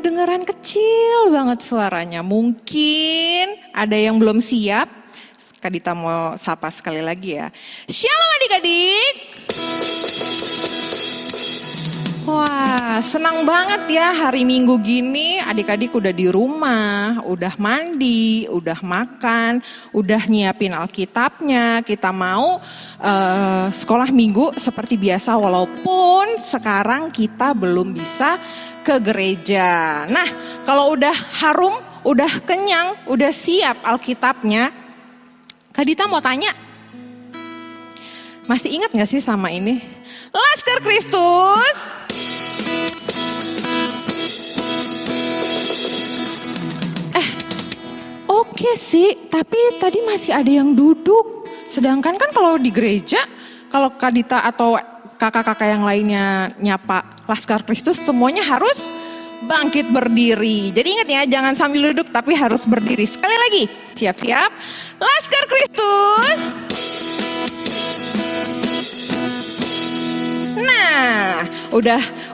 kedengaran kecil banget suaranya. Mungkin ada yang belum siap. Kak Dita mau sapa sekali lagi ya. Shalom adik-adik. Wah, senang banget ya hari Minggu gini adik-adik udah di rumah, udah mandi, udah makan, udah nyiapin Alkitabnya. Kita mau sekolah Minggu seperti biasa walaupun sekarang kita belum bisa ke gereja. Nah, kalau udah harum, udah kenyang, udah siap Alkitabnya, Kak Dita mau tanya, masih ingat gak sih sama ini? Laskar Kristus. Oke sih, tapi tadi masih ada yang duduk. Sedangkan kan kalau di gereja, kalau Kak Dita atau kakak-kakak yang lainnya nyapa Laskar Kristus, semuanya harus bangkit berdiri. Jadi ingat ya, jangan sambil duduk tapi harus berdiri. Sekali lagi, siap-siap. Laskar Kristus. Nah,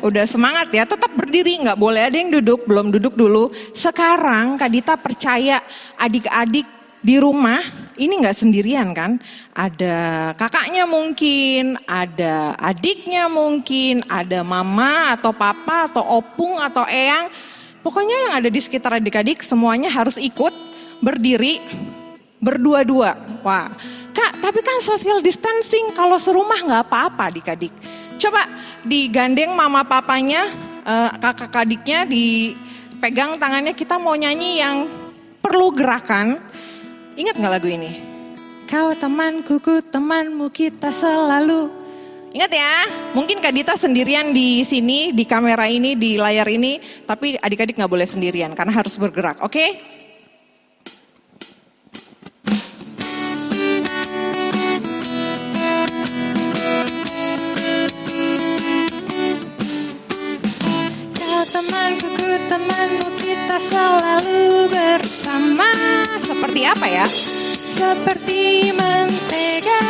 udah semangat ya, tetap berdiri, nggak boleh ada yang duduk, belum duduk dulu. Sekarang Kak Dita percaya adik-adik di rumah ini nggak sendirian kan? Ada kakaknya mungkin, ada adiknya mungkin, ada mama atau papa atau opung atau eyang. Pokoknya yang ada di sekitar adik-adik semuanya harus ikut berdiri berdua-dua. Wah, Kak, tapi kan social distancing, kalau serumah nggak apa-apa adik-adik. Coba digandeng mama papanya, kakak adiknya, dipegang tangannya, kita mau nyanyi yang perlu gerakan. Ingat gak lagu ini? Kau temanku, ku temanmu, kita selalu. Ingat ya, mungkin Kak Dita sendirian di sini, di kamera ini, di layar ini. Tapi adik-adik gak boleh sendirian karena harus bergerak, oke? Temanku, ku temanmu, kita selalu bersama. Seperti apa ya? Seperti mentega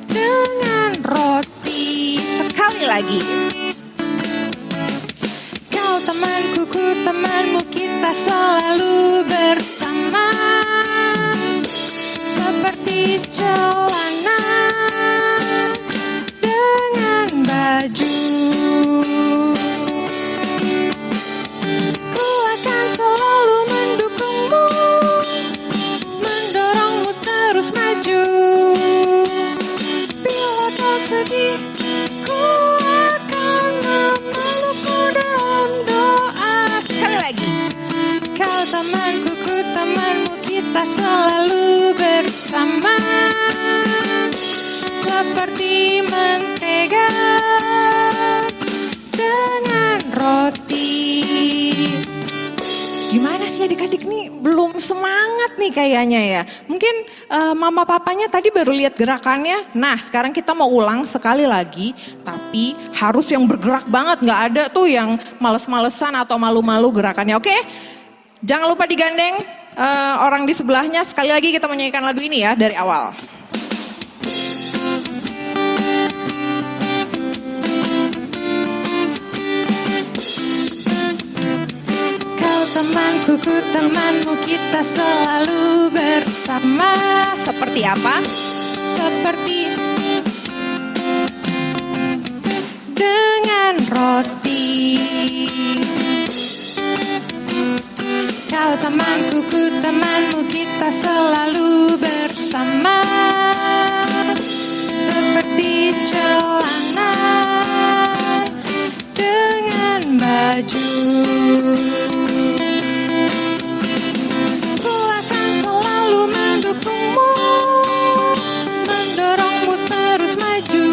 dengan roti. Sekali lagi. Kau temanku, ku temanmu, kita selalu bersama. Seperti celana dengan baju. Selalu bersama seperti mentega dengan roti. Gimana sih adik-adik nih, belum semangat nih kayaknya ya. Mungkin mama papanya tadi baru lihat gerakannya. Nah, sekarang kita mau ulang sekali lagi, tapi harus yang bergerak banget, nggak ada tuh yang males-malesan atau malu-malu gerakannya, oke? Jangan lupa digandeng orang di sebelahnya. Sekali lagi kita menyanyikan lagu ini ya dari awal. Kau temanku, ku temanmu, kita selalu bersama. Seperti apa? Seperti dengan roti. Kau temanku, ku temanmu, kita selalu bersama. Seperti celana dengan baju. Ku akan selalu mendukungmu, mendorongmu terus maju.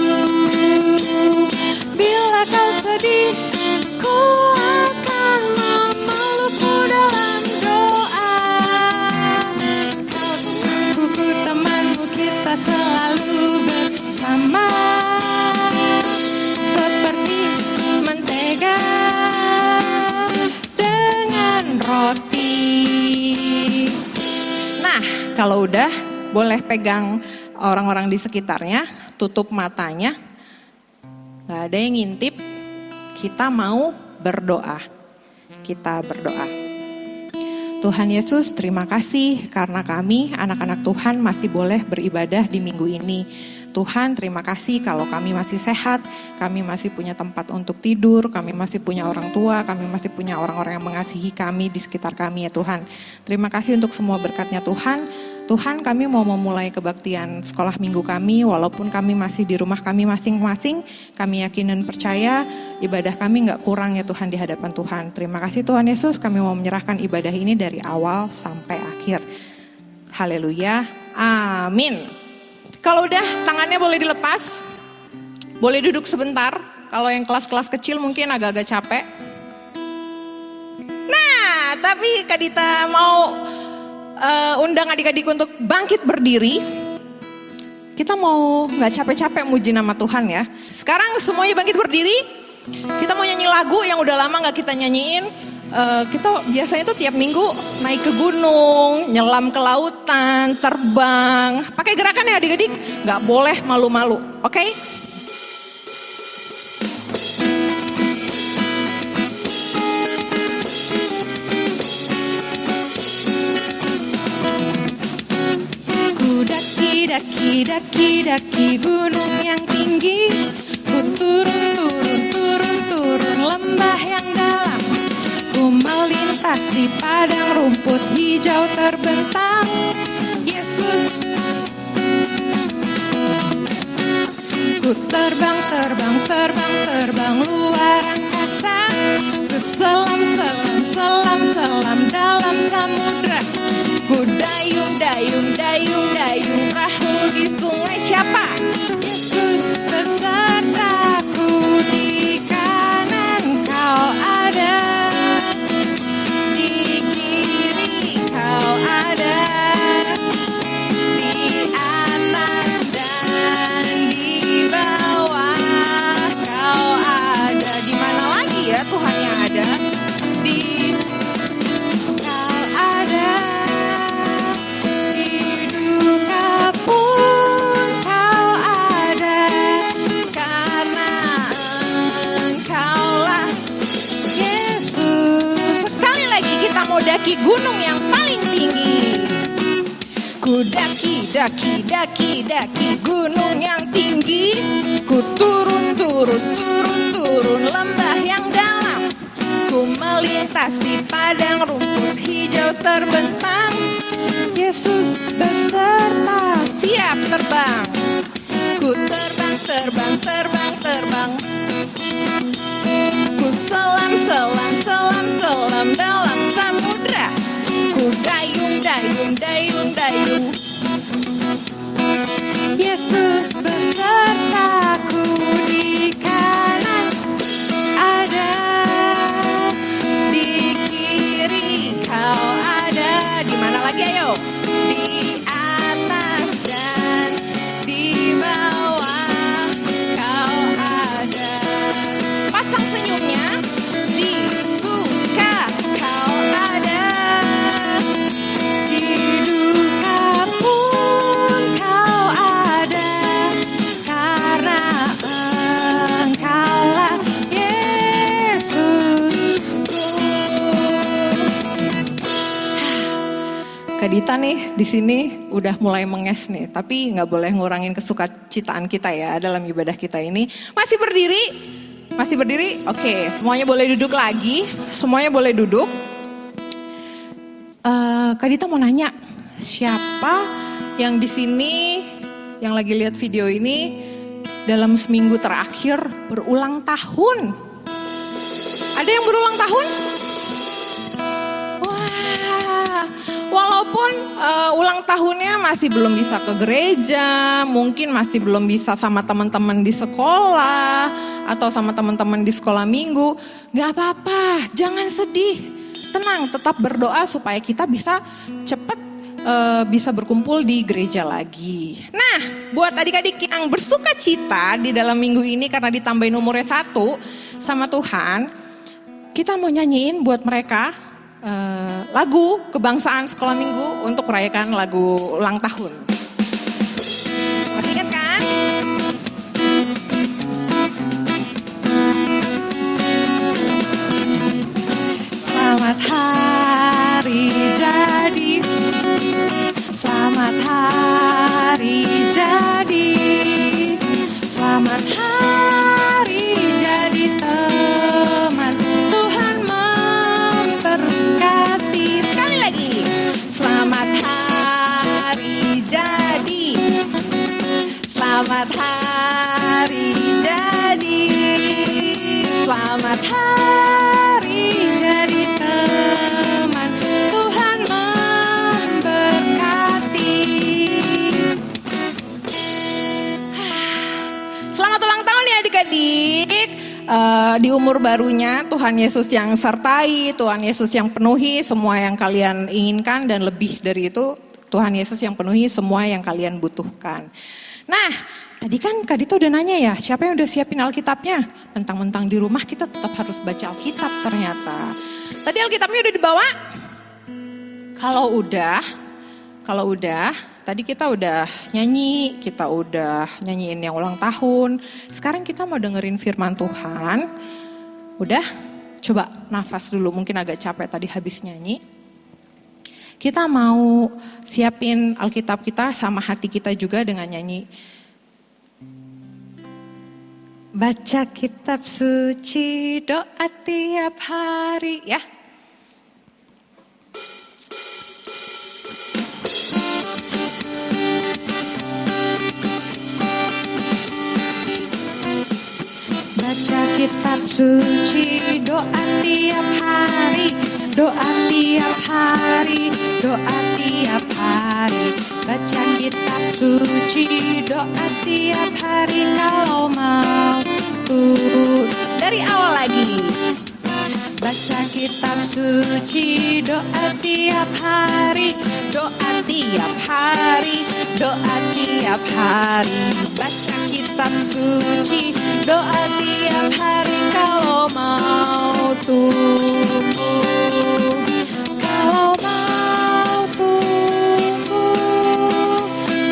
Bila kau sedih, ku akan memelukmu dalam doa. Kau temanku, ku temanmu, kita selalu bersama. Seperti mentega dengan roti. Nah, kalau udah boleh pegang orang-orang di sekitarnya, tutup matanya. Gak ada yang ngintip, kita mau berdoa. kita berdoa. Tuhan Yesus, terima kasih karena kami anak-anak Tuhan masih boleh beribadah di minggu ini. Tuhan, terima kasih kalau kami masih sehat, kami masih punya tempat untuk tidur, kami masih punya orang tua, kami masih punya orang-orang yang mengasihi kami di sekitar kami ya Tuhan. Terima kasih untuk semua berkat-Nya Tuhan. Tuhan, kami mau memulai kebaktian sekolah minggu kami, walaupun kami masih di rumah kami masing-masing, kami yakin dan percaya ibadah kami gak kurang ya Tuhan di hadapan Tuhan. Terima kasih Tuhan Yesus, kami mau menyerahkan ibadah ini dari awal sampai akhir. Haleluya, amin. Kalau udah tangannya boleh dilepas, boleh duduk sebentar. Kalau yang kelas-kelas kecil mungkin agak-agak capek. Nah, tapi Kak Dita mau undang adik-adik untuk bangkit berdiri. Kita mau gak capek-capek muji nama Tuhan ya. Sekarang semuanya bangkit berdiri. Kita mau nyanyi lagu yang udah lama gak kita nyanyiin. Kita biasanya tuh tiap minggu naik ke gunung, nyelam ke lautan, terbang. Pakai gerakan ya adik-adik, gak boleh malu-malu, oke? Ku daki gunung yang tinggi, ku turun lembah yang dalam. Ku melintasi padang rumput hijau terbentang. Yesus, ku terbang luar angkasa. Ku selam dalam samudra. Ku dayung perahu di sungai. Siapa? Yesus besertaku, di kanan kau ada, di kiri kau ada, di atas dan di bawah kau ada. Di mana lagi ya Tuhan yang ada? Di kau ada, di duka pun kau ada, karena Engkaulah Yesus. Sekali lagi kita mau daki gunung yang paling tinggi. Ku daki gunung yang tinggi. Ku turun lembah yang dalam. Ku melintasi padang rumput hijau terbentang. Yesus beserta, siap terbang. Ku terbang. Ku selam dalam samudra. Ku dayung. Yesus besertaku, di kanan ada, di kiri kau ada. Di mana lagi ayo? Di atas dan di bawah kau ada. Pasang senyumnya. Di suka kau ada, di duka pun kau ada, karena Engkaulah Yesusku. Kak Dita nih di sini udah mulai menges nih, tapi nggak boleh ngurangin kesukacitaan kita ya dalam ibadah kita ini. Masih berdiri? Oke, semuanya boleh duduk lagi. Semuanya boleh duduk. Kak Dita mau nanya, siapa yang di sini yang lagi lihat video ini dalam seminggu terakhir berulang tahun? Ada yang berulang tahun? Wah, walaupun ulang tahunnya masih belum bisa ke gereja, mungkin masih belum bisa sama teman-teman di sekolah atau sama teman-teman di sekolah minggu, gak apa-apa, jangan sedih, tenang, tetap berdoa supaya kita bisa cepat bisa berkumpul di gereja lagi. Nah, buat adik-adik yang bersuka cita di dalam minggu ini karena ditambahin umurnya 1 sama Tuhan, kita mau nyanyiin buat mereka lagu kebangsaan sekolah minggu untuk merayakan lagu ulang tahun. Masih ingat kan? Selamat hari jadi, selamat hari jadi, selamat hari jadi teman. Tuhan memberkati. Sekali lagi, selamat hari jadi, selamat hari jadi, selamat hari jadi teman. Tuhan memberkati. Selamat ulang tahun ya adik-adik. Di umur barunya Tuhan Yesus yang sertai, Tuhan Yesus yang penuhi semua yang kalian inginkan, dan lebih dari itu Tuhan Yesus yang penuhi semua yang kalian butuhkan. Nah, tadi kan Kak Dita udah nanya ya, siapa yang udah siapin Alkitabnya? Mentang-mentang di rumah kita tetap harus baca Alkitab ternyata. Tadi Alkitabnya udah dibawa? Kalau udah, tadi kita udah nyanyi, kita udah nyanyiin yang ulang tahun. Sekarang kita mau dengerin firman Tuhan. Udah? Coba nafas dulu, mungkin agak capek tadi habis nyanyi. Kita mau siapin Alkitab kita sama hati kita juga dengan nyanyi. Baca kitab suci, doa tiap hari ya. Baca kitab suci, doa tiap hari, doa tiap hari, doa tiap hari. Baca kitab suci, doa tiap hari kalau mau tuh. Dari awal lagi. Baca kitab suci, doa tiap hari, doa tiap hari, doa tiap hari. Baca kitab suci, doa tiap hari kalau mau tumbuh, kalau mau tumbuh,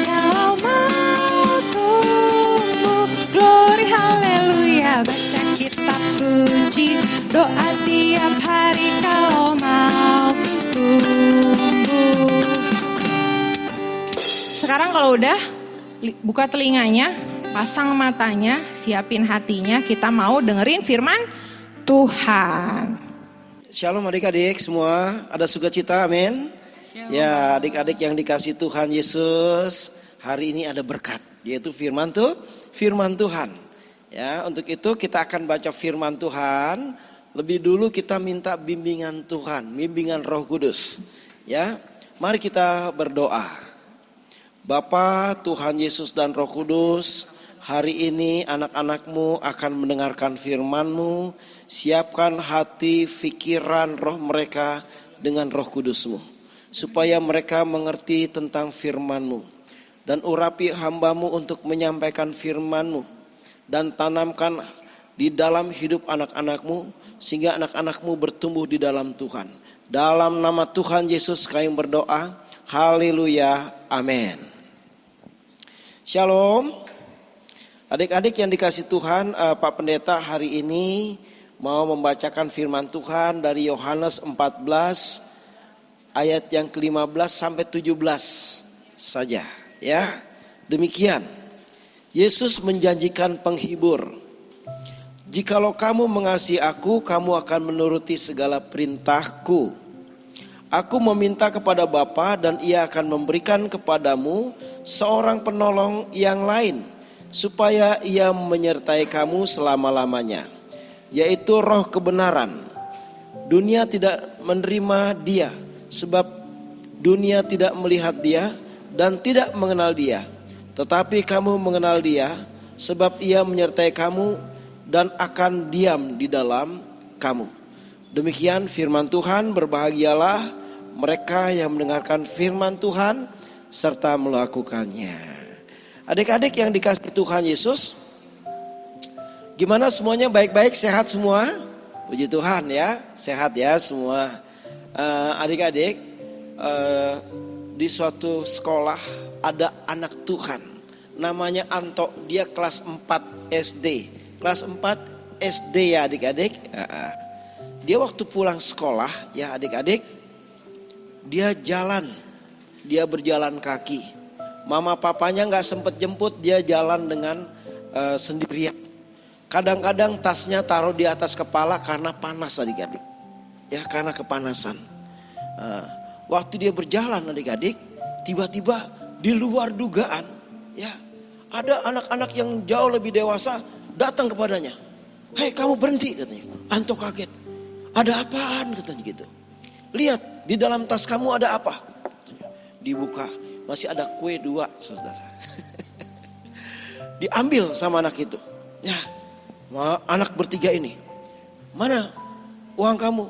kalau mau tumbuh. Glory haleluya. Baca kitab suci, doa tiap hari kalau mau tumbuh. Sekarang kalau udah, buka telinganya, pasang matanya, siapin hatinya, kita mau dengerin firman Tuhan. Shalom adik-adik semua, ada sukacita, amin. Ya, adik-adik yang dikasih Tuhan Yesus, hari ini ada berkat, yaitu firman Tuhan. Ya, untuk itu kita akan baca firman Tuhan. Lebih dulu kita minta bimbingan Tuhan, bimbingan Roh Kudus. Ya, mari kita berdoa. Bapa, Tuhan Yesus dan Roh Kudus, hari ini anak-anakmu akan mendengarkan firman-Mu. Siapkan hati, pikiran, roh mereka dengan Roh Kudus-Mu, supaya mereka mengerti tentang firman-Mu. Dan urapi hamba-Mu untuk menyampaikan firman-Mu, dan tanamkan di dalam hidup anak-anakmu, sehingga anak-anakmu bertumbuh di dalam Tuhan. Dalam nama Tuhan Yesus kami berdoa, haleluya, amin. Shalom. Adik-adik yang dikasih Tuhan, Pak Pendeta hari ini mau membacakan firman Tuhan dari Yohanes 14 ayat yang ke-15 sampai 17 saja, ya. Demikian. Yesus menjanjikan penghibur. Jikalau kamu mengasihi aku, kamu akan menuruti segala perintahku. Aku meminta kepada Bapa dan Ia akan memberikan kepadamu seorang penolong yang lain, supaya Ia menyertai kamu selama-lamanya, yaitu Roh kebenaran. Dunia tidak menerima Dia, sebab dunia tidak melihat Dia dan tidak mengenal Dia. Tetapi kamu mengenal Dia, sebab Ia menyertai kamu dan akan diam di dalam kamu. Demikian firman Tuhan. Berbahagialah mereka yang mendengarkan firman Tuhan serta melakukannya. Adik-adik yang dikasihi Tuhan Yesus, gimana semuanya? Baik-baik, sehat semua? Puji Tuhan ya, sehat ya semua. Adik-adik, di suatu sekolah ada anak Tuhan, namanya Anto, dia kelas 4 SD. Kelas 4 SD ya adik-adik. dia waktu pulang sekolah ya adik-adik, dia berjalan kaki. Mama papanya nggak sempet jemput, dia jalan dengan sendirian. Kadang-kadang tasnya taruh di atas kepala karena panas adik-adik. Ya karena kepanasan. Waktu dia berjalan adik-adik, tiba-tiba di luar dugaan ya ada anak-anak yang jauh lebih dewasa datang kepadanya. Hei kamu berhenti katanya. Anto kaget. Ada apaan katanya gitu. Lihat di dalam tas kamu ada apa. Dibuka masih ada kue 2 saudara. Diambil sama anak itu. Ya anak bertiga ini. Mana uang kamu?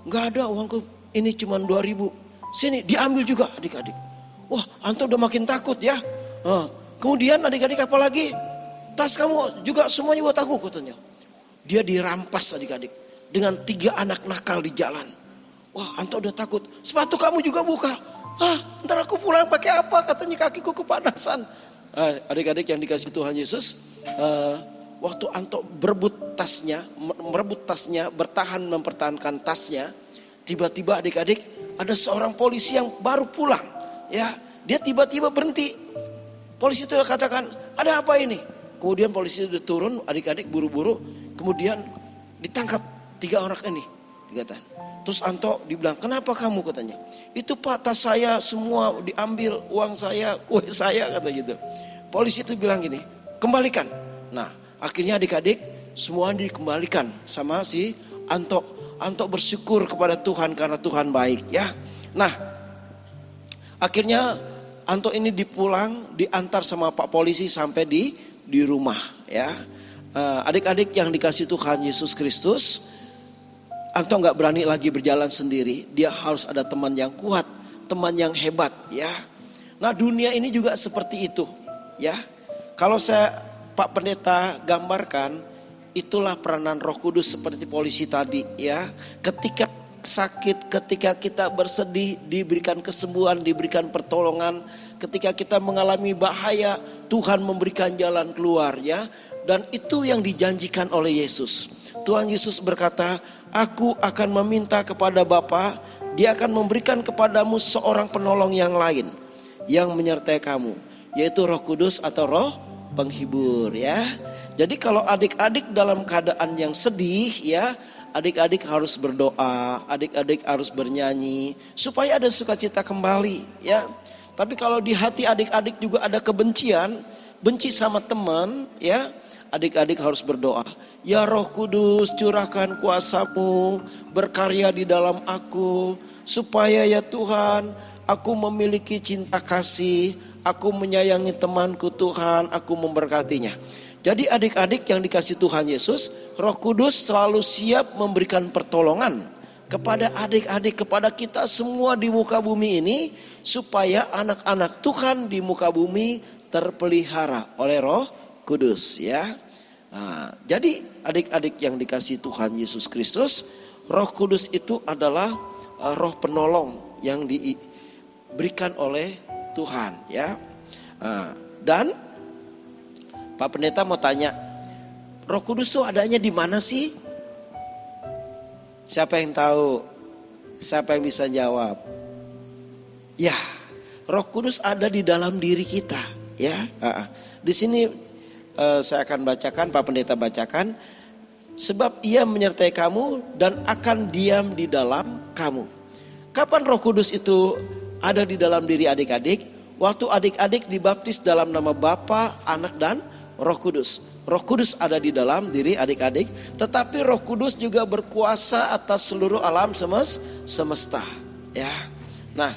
Gak ada uangku, ini cuma 2.000. Sini diambil juga adik-adik. Wah Anto udah makin takut ya. Kemudian adik-adik apa lagi? Tas kamu juga semuanya buat aku katanya. Dia dirampas adik-adik dengan 3 anak nakal di jalan. Wah Anto udah takut. Sepatu kamu juga buka. Ntar aku pulang pakai apa katanya, kakiku kepanasan. Adik-adik yang dikasih Tuhan Yesus, waktu Anto merebut tasnya, mempertahankan tasnya, tiba-tiba adik-adik ada seorang polisi yang baru pulang, ya, dia tiba-tiba berhenti. Polisi itu katakan, ada apa ini? Kemudian polisi itu turun, adik-adik buru-buru, kemudian ditangkap 3 orang ini, dikatakan. Terus Anto dibilang, kenapa kamu katanya? Itu Pak, tas saya semua diambil, uang saya, kue saya kata gitu. Polisi itu bilang gini, kembalikan. Nah akhirnya adik-adik semua dikembalikan sama si Anto. Anto bersyukur kepada Tuhan karena Tuhan baik ya. Nah akhirnya Anto ini diantar sama Pak Polisi sampai di rumah ya. Adik-adik yang dikasih Tuhan Yesus Kristus, Anto gak berani lagi berjalan sendiri. Dia harus ada teman yang kuat, teman yang hebat ya. Nah dunia ini juga seperti itu ya. Kalau Pak Pendeta gambarkan, itulah peranan Roh Kudus seperti polisi tadi ya. Ketika sakit, ketika kita bersedih, diberikan kesembuhan, diberikan pertolongan. Ketika kita mengalami bahaya, Tuhan memberikan jalan keluar ya. Dan itu yang dijanjikan oleh Yesus. Tuhan Yesus berkata, aku akan meminta kepada Bapa, Dia akan memberikan kepadamu seorang penolong yang lain yang menyertai kamu, yaitu Roh Kudus atau Roh penghibur ya. Jadi kalau adik-adik dalam keadaan yang sedih ya, adik-adik harus berdoa, adik-adik harus bernyanyi supaya ada sukacita kembali ya. Tapi kalau di hati adik-adik juga ada kebencian, benci sama teman ya, adik-adik harus berdoa. Ya Roh Kudus, curahkan kuasa-Mu berkarya di dalam aku, supaya ya Tuhan aku memiliki cinta kasih, aku menyayangi temanku Tuhan, aku memberkatinya. Jadi adik-adik yang dikasih Tuhan Yesus, Roh Kudus selalu siap memberikan pertolongan kepada adik-adik, kepada kita semua di muka bumi ini, supaya anak-anak Tuhan di muka bumi terpelihara oleh Roh Kudus ya. Nah, jadi adik-adik yang dikasih Tuhan Yesus Kristus, Roh Kudus itu adalah roh penolong yang diberikan oleh Tuhan ya. Dan Pak Pendeta mau tanya, Roh Kudus itu adanya di mana sih? Siapa yang tahu? Siapa yang bisa jawab? Ya, Roh Kudus ada di dalam diri kita ya. Di sini saya akan bacakan, Pak Pendeta bacakan. Sebab Ia menyertai kamu dan akan diam di dalam kamu. Kapan Roh Kudus itu ada di dalam diri adik-adik? Waktu adik-adik dibaptis dalam nama Bapa, Anak dan Roh Kudus. Roh Kudus ada di dalam diri adik-adik, tetapi Roh Kudus juga berkuasa atas seluruh alam semesta ya. Nah,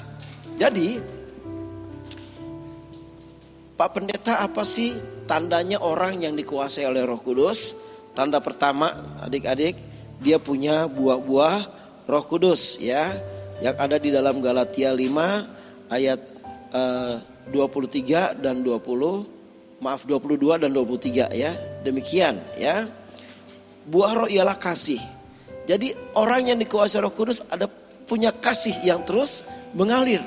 jadi Pak Pendeta, apa sih tandanya orang yang dikuasai oleh Roh Kudus? Tanda pertama adik-adik, dia punya buah-buah Roh Kudus ya, yang ada di dalam Galatia 5 ayat 23 dan 22 dan 23 ya. Demikian ya. Buah roh ialah kasih. Jadi orang yang dikuasai Roh Kudus ada punya kasih yang terus mengalir.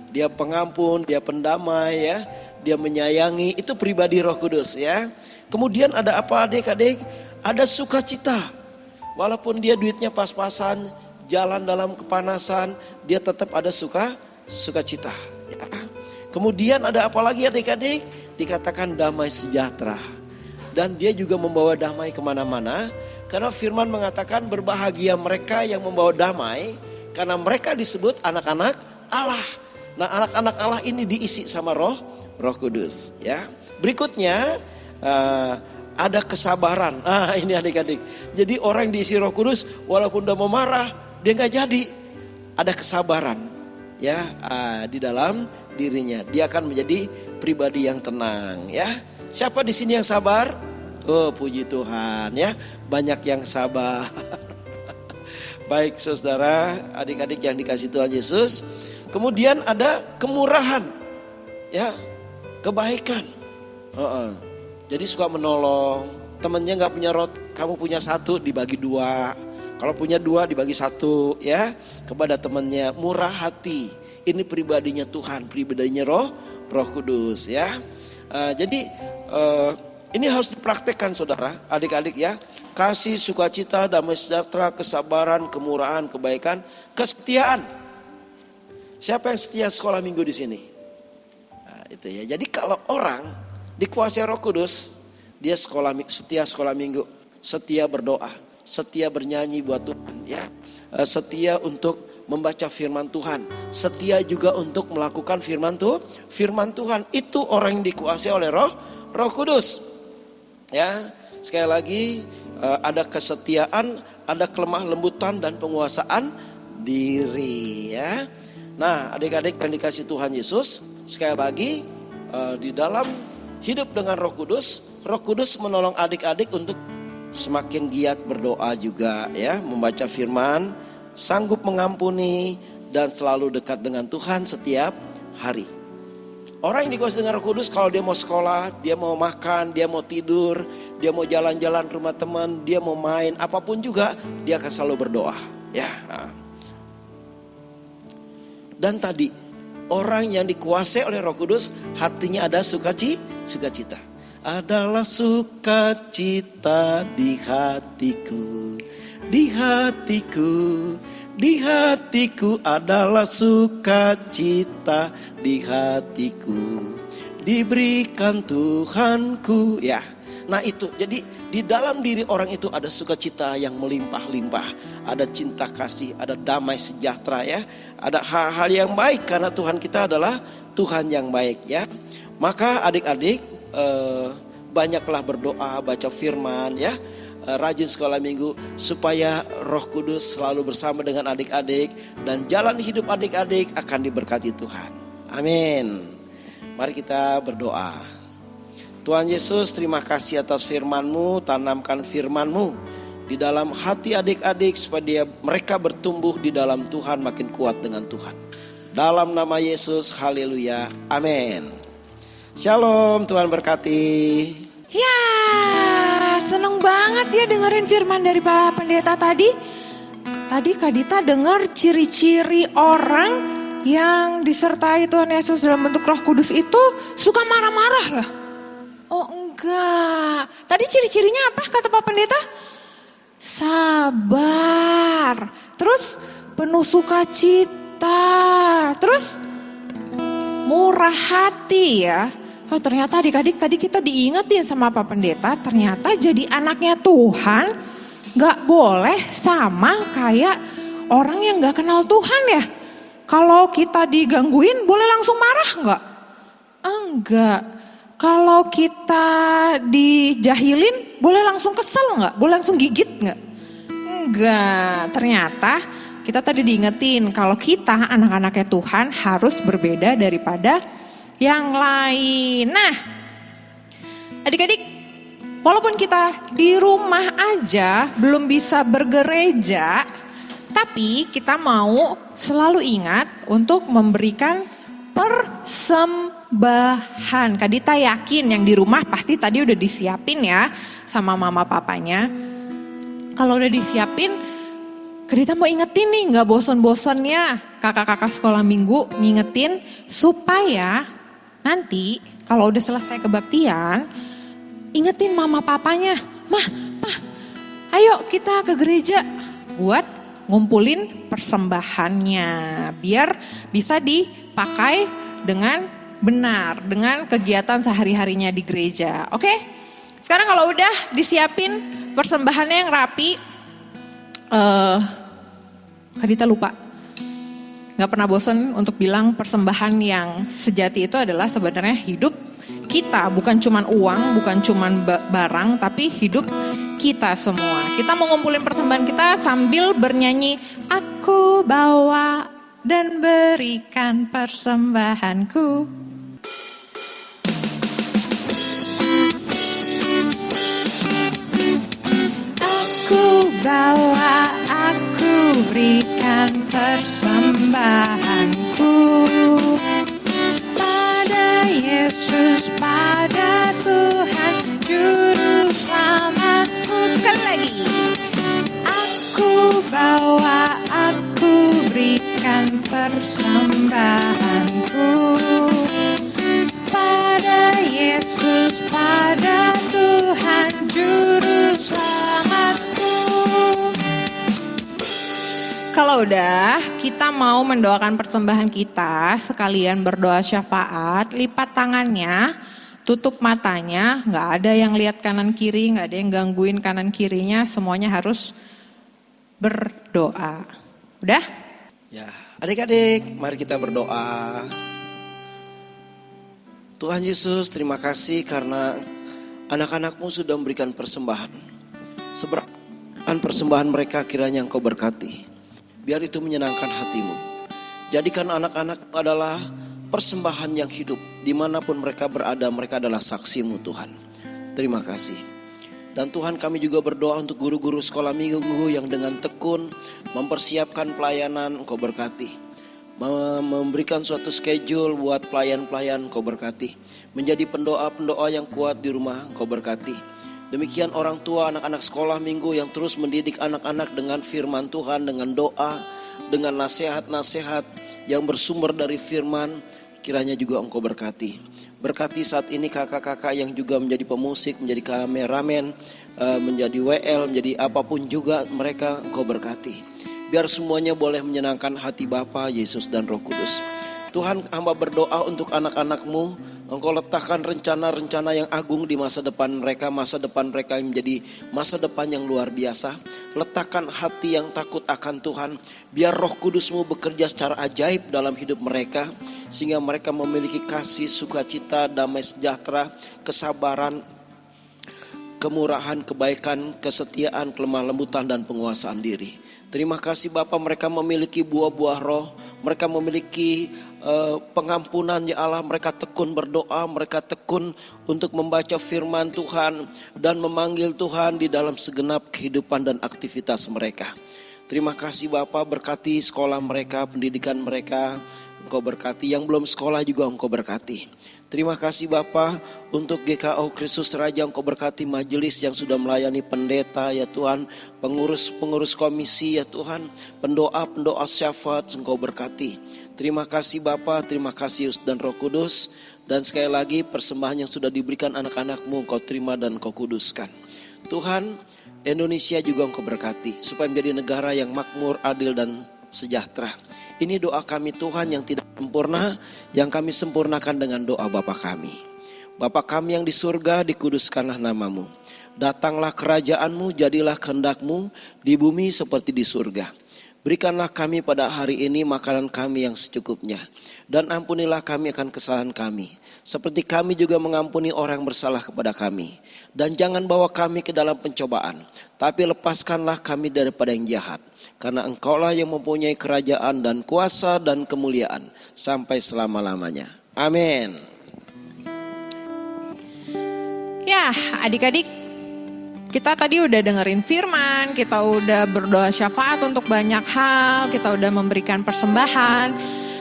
Dia pengampun, dia pendamai ya, dia menyayangi, itu pribadi Roh Kudus ya. Kemudian ada apa adik-adik? Ada sukacita. Walaupun dia duitnya pas-pasan, jalan dalam kepanasan, dia tetap ada sukacita. Ya. Kemudian ada apa lagi adik-adik? Dikatakan damai sejahtera. Dan dia juga membawa damai kemana-mana. Karena firman mengatakan berbahagia mereka yang membawa damai. Karena mereka disebut anak-anak Allah. Nah, anak-anak Allah ini diisi sama Roh Kudus. Ya. Berikutnya ada kesabaran. Nah, ini adik-adik. Jadi orang diisi Roh Kudus walaupun udah mau marah, dia nggak jadi. Ada kesabaran ya di dalam dirinya. Dia akan menjadi pribadi yang tenang ya. Siapa di sini yang sabar? Oh, puji Tuhan ya. Banyak yang sabar. Baik saudara, adik-adik yang dikasih Tuhan Yesus. Kemudian ada kemurahan ya, kebaikan. Jadi suka menolong. Temennya nggak punya roti, kamu punya satu dibagi dua. Kalau punya dua dibagi satu ya. Kepada temannya, murah hati. Ini pribadinya Tuhan, pribadinya Roh Kudus ya. Jadi ini harus dipraktekkan saudara, adik-adik ya. Kasih, sukacita, damai sejahtera, kesabaran, kemurahan, kebaikan, kesetiaan. Siapa yang setia sekolah minggu di sini? Nah, itu ya. Jadi kalau orang dikuasai Roh Kudus, dia setia sekolah minggu, setia berdoa, setia bernyanyi buat Tuhan ya. Setia untuk membaca firman Tuhan, setia juga untuk melakukan firman Tuhan. Itu orang yang dikuasai oleh Roh Kudus. Ya, sekali lagi ada kesetiaan, ada kelemah lembutan dan penguasaan diri ya. Nah, adik-adik yang dikasih Tuhan Yesus, sekali lagi di dalam hidup dengan Roh Kudus menolong adik-adik untuk semakin giat berdoa juga ya, membaca firman, sanggup mengampuni dan selalu dekat dengan Tuhan setiap hari. Orang yang dikuasai dengan Roh Kudus, kalau dia mau sekolah, dia mau makan, dia mau tidur, dia mau jalan-jalan ke rumah teman, dia mau main, apapun juga, dia akan selalu berdoa. Ya. Dan tadi, orang yang dikuasai oleh Roh Kudus, hatinya ada sukacita. Adalah sukacita di hatiku, di hatiku. Di hatiku adalah sukacita, di hatiku diberikan Tuhanku ya. Nah itu, jadi di dalam diri orang itu ada sukacita yang melimpah-limpah, ada cinta kasih, ada damai sejahtera ya, ada hal-hal yang baik karena Tuhan kita adalah Tuhan yang baik ya. Maka adik-adik banyaklah berdoa, baca firman ya. Rajin sekolah minggu supaya Roh Kudus selalu bersama dengan adik-adik dan jalan hidup adik-adik akan diberkati Tuhan. Amin. Mari kita berdoa. Tuhan Yesus, terima kasih atas firman-Mu, tanamkan firman-Mu di dalam hati adik-adik supaya mereka bertumbuh di dalam Tuhan, makin kuat dengan Tuhan. Dalam nama Yesus, haleluya, amin. Shalom, Tuhan berkati. Ya, seneng banget ya dengerin firman dari Pak Pendeta tadi. Tadi Kak Dita dengar ciri-ciri orang yang disertai Tuhan Yesus dalam bentuk Roh Kudus itu suka marah-marah ya? Oh enggak. Tadi ciri-cirinya apa kata Pak Pendeta? Sabar. Terus penuh sukacita. Terus murah hati ya. Oh ternyata adik-adik tadi kita diingetin sama Pak Pendeta, ternyata jadi anaknya Tuhan gak boleh sama kayak orang yang gak kenal Tuhan ya. Kalau kita digangguin boleh langsung marah gak? Enggak. Kalau kita dijahilin boleh langsung kesel gak? Boleh langsung gigit gak? Enggak. Ternyata kita tadi diingetin kalau kita anak-anaknya Tuhan harus berbeda daripada yang lain. Nah, adik-adik, walaupun kita di rumah aja belum bisa bergereja, tapi kita mau selalu ingat untuk memberikan persembahan. Kak Dita yakin yang di rumah pasti tadi udah disiapin ya sama mama papanya. Kalau udah disiapin, Kak Dita mau ingetin nih, gak bosan-bosannya kakak-kakak sekolah minggu ngingetin supaya nanti kalau udah selesai kebaktian, ingetin mama papanya, mah, Ayo kita ke gereja buat ngumpulin persembahannya. Biar bisa dipakai dengan benar, dengan kegiatan sehari-harinya di gereja. Oke? Sekarang kalau udah disiapin persembahannya yang rapi, Kak Dita lupa. Gak pernah bosen untuk bilang persembahan yang sejati itu adalah sebenarnya hidup kita. Bukan cuman uang, bukan cuman barang, tapi hidup kita semua. Kita mau ngumpulin persembahan kita sambil bernyanyi, aku bawa dan berikan persembahanku. Aku bawa, aku berikan persembahanku pada Yesus, pada Tuhan Juru Selamatku. Sekali lagi. Aku bawa, aku berikan persembahanku pada Yesus, pada Tuhan Juru Selamatku. Kalau udah kita mau mendoakan persembahan kita, sekalian berdoa syafaat, lipat tangannya, tutup matanya, nggak ada yang lihat kanan kiri, nggak ada yang gangguin kanan kirinya, semuanya harus berdoa. Udah? Ya, adik-adik, mari kita berdoa. Tuhan Yesus, terima kasih karena anak-anak-Mu sudah memberikan persembahan. Seberapa persembahan mereka kiranya Engkau berkati. Biar itu menyenangkan hati-Mu. Jadikan anak-anak adalah persembahan yang hidup. Dimanapun mereka berada, mereka adalah saksi-Mu Tuhan. Terima kasih. Dan Tuhan, kami juga berdoa untuk guru-guru sekolah minggu yang dengan tekun mempersiapkan pelayanan, Engkau berkati. Memberikan suatu schedule buat pelayan-pelayan, Engkau berkati. Menjadi pendoa-pendoa yang kuat di rumah, Engkau berkati. Demikian orang tua anak-anak sekolah minggu yang terus mendidik anak-anak dengan firman Tuhan, dengan doa, dengan nasihat-nasihat yang bersumber dari firman, kiranya juga Engkau berkati. Berkati saat ini kakak-kakak yang juga menjadi pemusik, menjadi kameramen, menjadi WL, menjadi apapun juga mereka, Engkau berkati. Biar semuanya boleh menyenangkan hati Bapa, Yesus dan Roh Kudus. Tuhan, hamba berdoa untuk anak-anak-Mu. Engkau letakkan rencana-rencana yang agung di masa depan mereka yang menjadi masa depan yang luar biasa. Letakkan hati yang takut akan Tuhan. Biar Roh Kudus-Mu bekerja secara ajaib dalam hidup mereka. Sehingga mereka memiliki kasih, sukacita, damai sejahtera, kesabaran, kemurahan, kebaikan, kesetiaan, kelemah lembutan, dan penguasaan diri. Terima kasih Bapa, mereka memiliki buah-buah roh, mereka memiliki pengampunan ya Allah, mereka tekun berdoa, mereka tekun untuk membaca firman Tuhan dan memanggil Tuhan di dalam segenap kehidupan dan aktivitas mereka. Terima kasih Bapa, berkati sekolah mereka, pendidikan mereka, Engkau berkati. Yang belum sekolah juga Engkau berkati. Terima kasih Bapa untuk GKO Kristus Raja, Engkau berkati majelis yang sudah melayani pendeta ya Tuhan, pengurus komisi ya Tuhan, pendoa syafaat Engkau berkati. Terima kasih Bapa, terima kasih Yesus dan Roh Kudus. Dan sekali lagi persembahan yang sudah diberikan anak-anak-Mu Engkau terima dan Engkau kuduskan. Tuhan, Indonesia juga Engkau berkati supaya menjadi negara yang makmur, adil dan sejahtera. Ini doa kami Tuhan yang tidak sempurna, yang kami sempurnakan dengan doa Bapa kami. Bapa kami yang di surga, dikuduskanlah nama-Mu. Datanglah kerajaan-Mu, jadilah kehendak-Mu di bumi seperti di surga. Berikanlah kami pada hari ini makanan kami yang secukupnya. Dan ampunilah kami akan kesalahan kami, seperti kami juga mengampuni orang yang bersalah kepada kami. Dan jangan bawa kami ke dalam pencobaan, tapi lepaskanlah kami daripada yang jahat. Karena Engkaulah yang mempunyai kerajaan dan kuasa dan kemuliaan sampai selama-lamanya. Amin. Ya, adik-adik, kita tadi udah dengerin firman, kita udah berdoa syafaat untuk banyak hal, kita udah memberikan persembahan.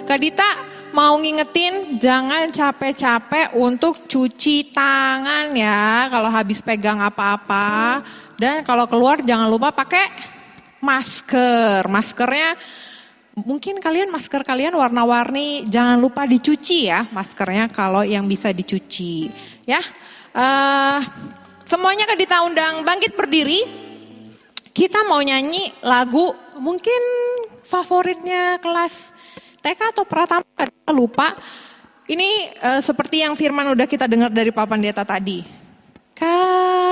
Kak Dita mau ngingetin jangan capek-capek untuk cuci tangan ya kalau habis pegang apa-apa. Dan kalau keluar jangan lupa pakai masker. Maskernya mungkin masker kalian warna-warni, jangan lupa dicuci ya maskernya kalau yang bisa dicuci. Ya, semuanya Kak Dita undang bangkit berdiri. Kita mau nyanyi lagu mungkin favoritnya kelas TK atau Pratama, kita lupa. Ini seperti yang firman udah kita dengar dari Pak Pendeta tadi. KASIH.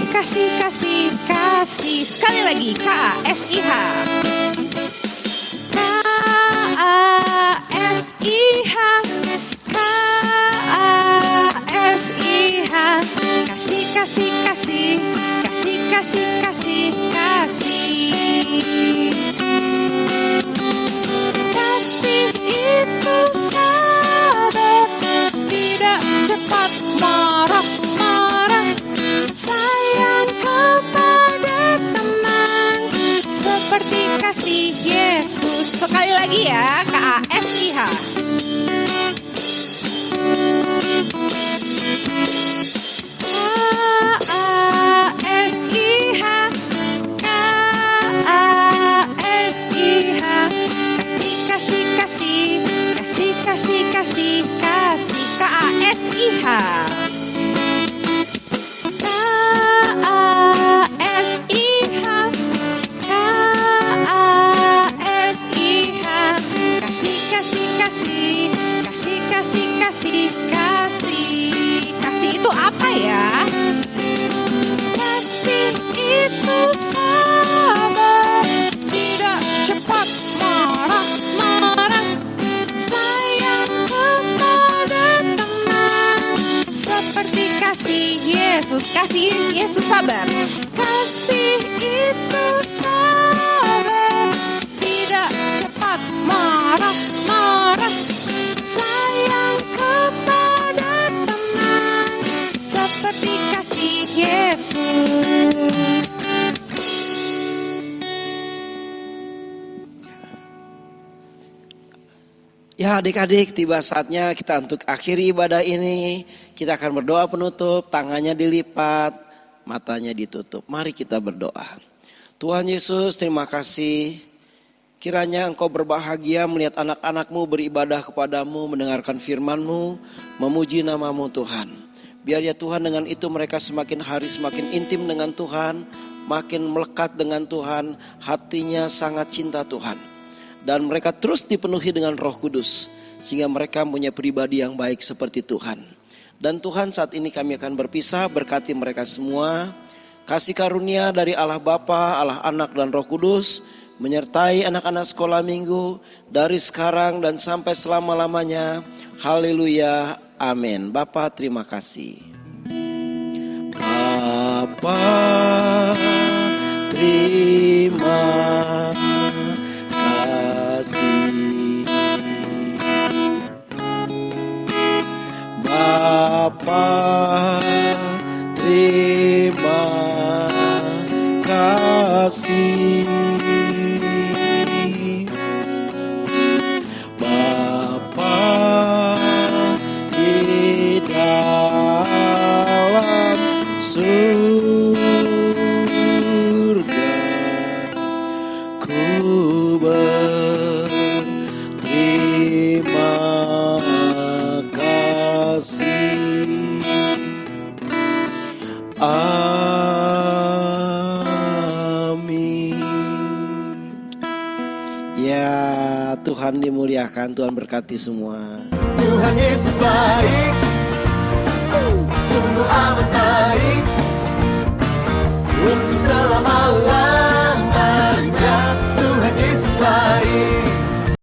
Kasih. Sekali lagi, KASIH. KASIH. KASIH. Kasih. Kasih itu sabar, tidak cepat marah. Sayang kepada teman, seperti kasih Yesus. Sekali lagi ya, KASIH. Kasih. KASIH. Kasih itu apa ya? Kasih itu sabar, tidak cepat marah. Sayang kepada teman, seperti kasih Yesus. Kasih Yesus sabar. Kasih itu sabar, tidak cepat marah. Sayang kepada teman, seperti kasih Yesus. Ya adik-adik, tiba saatnya kita untuk akhiri ibadah ini. Kita akan berdoa penutup, tangannya dilipat, matanya ditutup. Mari kita berdoa. Tuhan Yesus, terima kasih. Kiranya Engkau berbahagia melihat anak-anak-Mu beribadah kepadamu, mendengarkan firman-Mu, memuji nama-Mu Tuhan. Biar ya Tuhan dengan itu mereka semakin hari semakin intim dengan Tuhan, makin melekat dengan Tuhan, hatinya sangat cinta Tuhan. Dan mereka terus dipenuhi dengan Roh Kudus, sehingga mereka punya pribadi yang baik seperti Tuhan. Dan Tuhan, saat ini kami akan berpisah, berkati mereka semua. Kasih karunia dari Allah Bapa, Allah Anak dan Roh Kudus menyertai anak-anak sekolah minggu dari sekarang dan sampai selama-lamanya. Haleluya, amin. Bapa, terima kasih. Bapa, terima kasih. Bapa, terima kasih. Bapa di dalam surga, ku berterima kasih. Amin. Ya, Tuhan dimuliakan, Tuhan berkati semua. Tuhan Yesus baik, sungguh amat baik, untuk selama-lamanya.